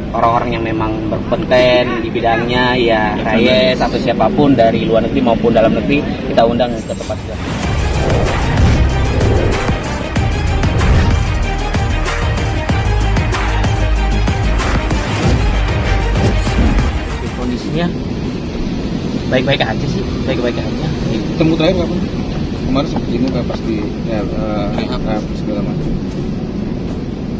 orang-orang yang memang berkompeten di bidangnya, ya Reyes atau siapapun dari luar negeri maupun dalam negeri, kita undang ke tempat kita. Kondisinya baik-baik aja sih, baik-baik aja. Ketemu terakhir kapan? Kemarin seperti ini kan pas di segala macam.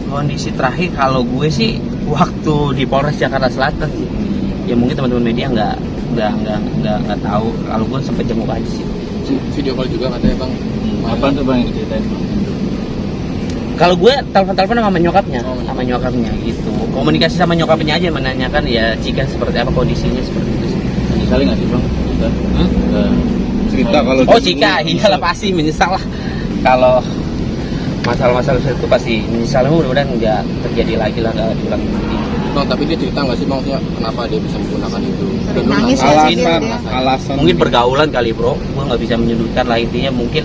Kondisi terakhir kalau gue sih waktu di Polres Jakarta Selatan sih. Ya mungkin teman-teman media nggak tahu. Kalau gue sempet jenguk aja sih. Video call juga katanya bang. Apa tuh bang yang diceritain? Kalau gue telepon sama nyokapnya gitu. Komunikasi sama nyokapnya aja menanyakan ya Cika seperti apa kondisinya seperti itu sih. Menyesali nggak sih bang? Cerita kalau Cika, iyalah pasti menyesal lah. Kalau masalah-masalah itu pasti menyesal, mudah-mudahan nggak terjadi lagi lah, nggak diulang lagi. No, tapi dia cerita nggak sih maksudnya kenapa dia bisa menggunakan itu? Nangis Alasan mungkin pergaulan kali bro, gue nggak bisa menyudutkan lah, intinya mungkin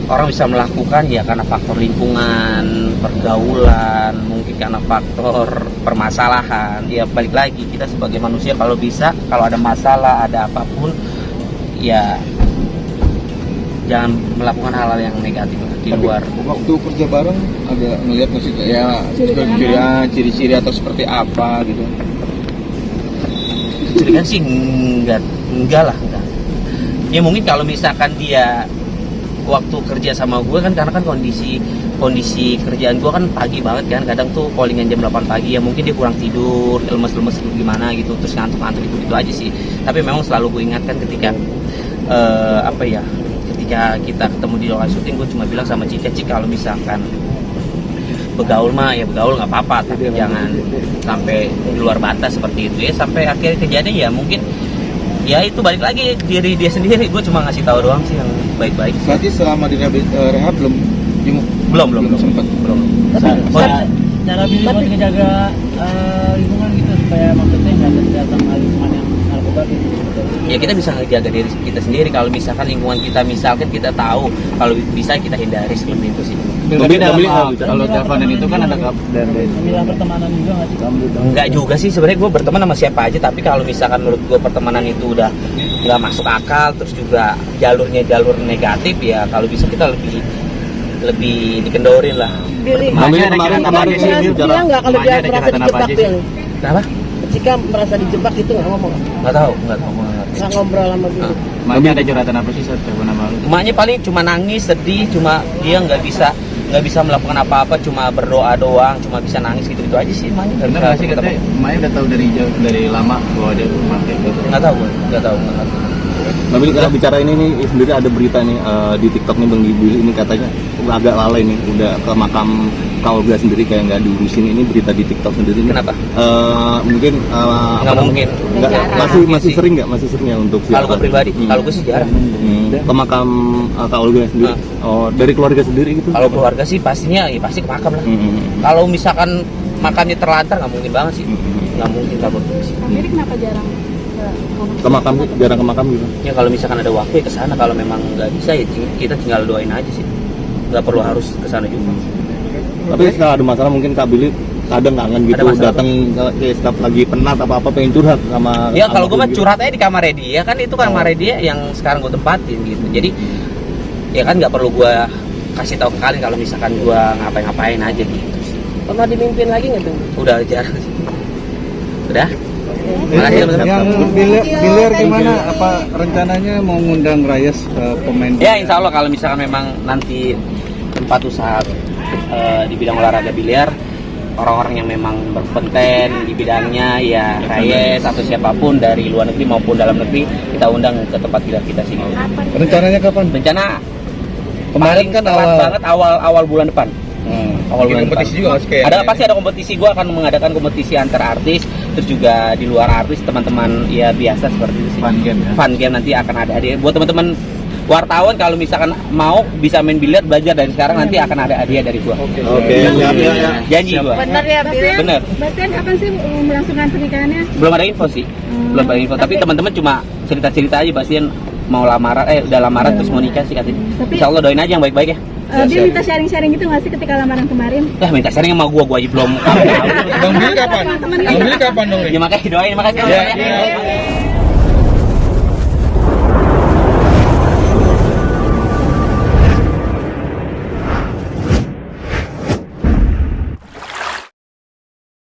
orang bisa melakukan ya karena faktor lingkungan, pergaulan, mungkin karena faktor permasalahan. Ya balik lagi, kita sebagai manusia kalau bisa, kalau ada masalah, ada apapun, ya jangan melakukan hal-hal yang negatif di luar. Waktu kerja bareng agak ngelihat nggak sih ya ciri-ciri atau seperti apa gitu? Jadi kan sih enggak lah. Ya mungkin kalau misalkan dia waktu kerja sama gue kan, karena kan kondisi kerjaan gue kan pagi banget kan, kadang tuh callingan jam 8 pagi, ya mungkin dia kurang tidur, lemes-lemes gimana gitu, terus ngantuk itu aja sih. Tapi memang selalu gue ingatkan ketika ketika kita ketemu di lokasi syuting, gue cuma bilang sama Cika, kalau misalkan begaul mah ya begaul nggak apa-apa, tapi jangan sampai di luar batas seperti itu ya. Sampai akhirnya kejadian ya mungkin ya itu balik lagi diri dia sendiri, gue cuma ngasih tahu doang sih yang baik-baik. Berarti selama di rehab belum sempat. Cara Billy buat ngejaga lingkungan gitu supaya maksudnya nggak datang lingkungan yang narkoba gitu. Ya kita bisa ngejaga diri kita sendiri. Kalau misalkan lingkungan kita kita tahu, kalau bisa kita hindari seperti itu sih. Tapi kalau teleponan itu kan ada dari pertemanan juga nggak sih kamu? Enggak juga sih sebenarnya, gue berteman sama siapa aja, tapi kalau misalkan menurut gue pertemanan itu udah nggak masuk akal, terus juga jalurnya jalur negatif, ya kalau bisa kita lebih dikendorin lah. Namanya kemarin sih dia nggak kalau dia merasa dijebak Bil. Kenapa? Jika merasa dijebak itu nggak ngomong. Nggak tahu. Nggak ngobrol sama Bil. Makanya ada curhatan apa sih saat telepon sama lu? Emaknya paling cuma nangis, sedih, cuma dia nggak bisa melakukan apa-apa, cuma berdoa doang, cuma bisa nangis gitu aja sih emaknya. Bener nggak sih katanya emaknya udah tahu dari lama bahwa dia memakai gitu? Nggak tahu. Tapi kalau bicara ini nih sendiri ada berita nih di TikTok nih Bang Billy ini katanya agak lalai nih, udah ke makam Olga sendiri kayak nggak diurusin. Ini berita di TikTok sendiri nih. Kenapa? Mungkin nggak mungkin. Masih sering ya untuk kalau gue pribadi, kalau gue sih jarang. Ke makam Kak Olga sendiri. Oh, dari keluarga sendiri gitu? Kalau keluarga sih pastinya ya pasti ke makam lah. Kalau misalkan makamnya terlantar nggak mungkin banget sih. Nggak mungkin kabur sih. Jadi kenapa jarang ke makam, jarang ke makam gitu? Ya kalau misalkan ada waktu ya ke sana, kalau memang nggak bisa ya kita tinggal doain aja sih. Nggak perlu harus ke sana juga. Tapi kalau ada masalah mungkin Kak Billy kadang kangen gitu, datang setiap lagi penat apa pengen curhat sama. Ya kalau gue mah curhat aja di kamarnya dia, kan itu kamar dia yang sekarang gue tempatin gitu. Jadi ya kan nggak perlu gue kasih tahu ke kalian kalau misalkan gue ngapain aja gitu sih. Pernah dimimpin lagi nggak tuh? Udah jarang sih. Udah. Yang biliar gimana? Apa rencananya mau ngundang Reyes pemain? Ya insya Allah kalau misalkan memang nanti tempat usaha di bidang olahraga biliar, orang-orang yang memang berkompeten di bidangnya, ya Reyes atau siapapun dari luar negeri maupun dalam negeri, kita undang ke tempat biliar kita sini. Rencananya kapan? Rencana Kemarin kan awal bulan depan. Awal bulan kompetisi depan. juga Pasti ada kompetisi. Gue akan mengadakan kompetisi antar artis, terus juga di luar artis, teman-teman ya biasa seperti itu sih. Fun game nanti akan ada hadiah buat teman-teman wartawan. Kalau misalkan mau bisa main biliar, belajar dari sekarang, nanti akan ada hadiah dari gua. Oke. Janji gua. Bener ya Bil? Bener. Bastian kapan sih melangsungkan pernikahannya? Belum ada info sih. Belum ada info. Tapi teman-teman cuma cerita-cerita aja Bastian mau lamaran, udah lamaran terus mau nikah sih katanya. Insya Allah doain aja yang baik-baik ya. Dia minta sharing-sharing gitu nggak sih ketika lamaran kemarin? Minta sharing sama gua aja belum. Bang Billy kapan? Bang Billy kapan dong? Ya makanya doain, makasih. Ya.